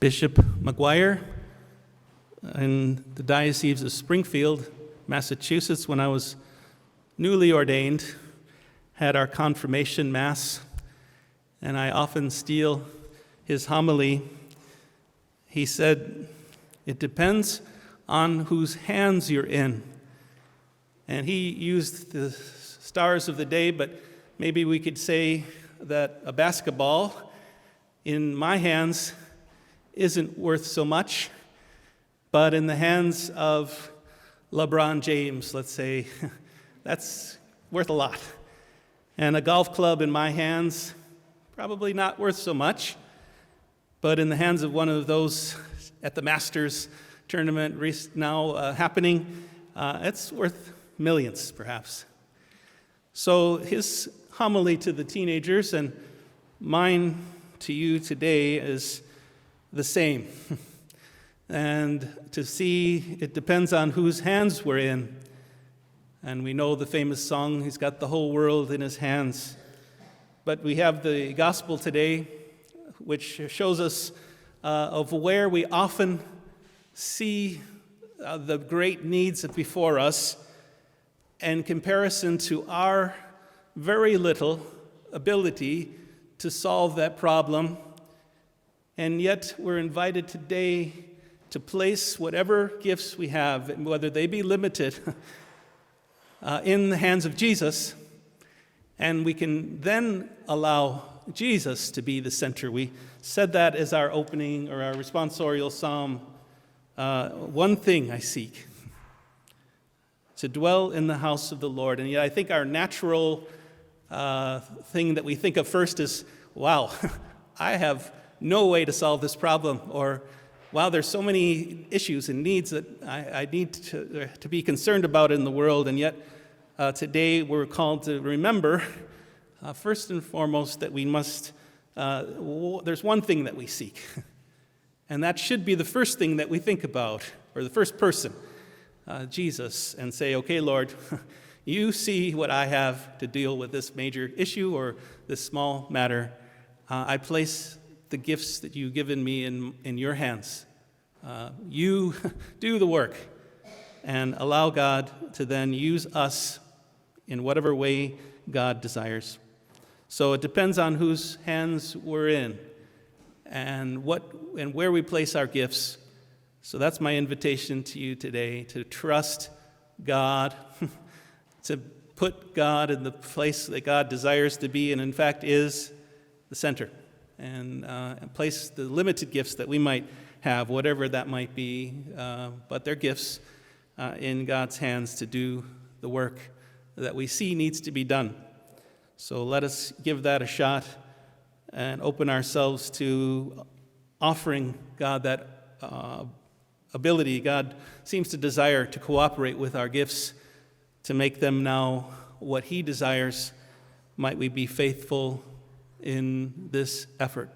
Bishop McGuire in the Diocese of Springfield, Massachusetts, when I was newly ordained, had our confirmation mass, and I often steal his homily. He said, "It depends on whose hands you're in." And he used the stars of the day, but maybe we could say that a basketball in my hands isn't worth so much, but in the hands of LeBron James, let's say, that's worth a lot. And a golf club in my hands, probably not worth so much, but in the hands of one of those at the Masters tournament now happening, it's worth millions, perhaps. So his homily to the teenagers and mine to you today is the same. And to see, it depends on whose hands we're in. And we know the famous song, "He's got the whole world in his hands." But we have the gospel today, which shows us of where we often see the great needs before us in comparison to our very little ability to solve that problem. And yet we're invited today to place whatever gifts we have, whether they be limited, in the hands of Jesus, and we can then allow Jesus to be the center. We said that as our opening or our responsorial psalm. One thing I seek, to dwell in the house of the Lord. And yet I think our natural thing that we think of first is, wow, I have no way to solve this problem, or wow, there's so many issues and needs that I need to be concerned about in the world. And yet today we're called to remember, first and foremost, that we must, there's one thing that we seek. And that should be the first thing that we think about, or the first person, Jesus, and say, okay, Lord, you see what I have to deal with this major issue or this small matter. I place the gifts that you've given me in your hands. You do the work and allow God to then use us in whatever way God desires. So it depends on whose hands we're in and where we place our gifts. So that's my invitation to you today, to trust God, to put God in the place that God desires to be and in fact is the center, and place the limited gifts that we might have, whatever that might be, but they're gifts in God's hands to do the work that we see needs to be done. So let us give that a shot and open ourselves to offering God that ability. God seems to desire to cooperate with our gifts to make them now what He desires. Might we be faithful in this effort.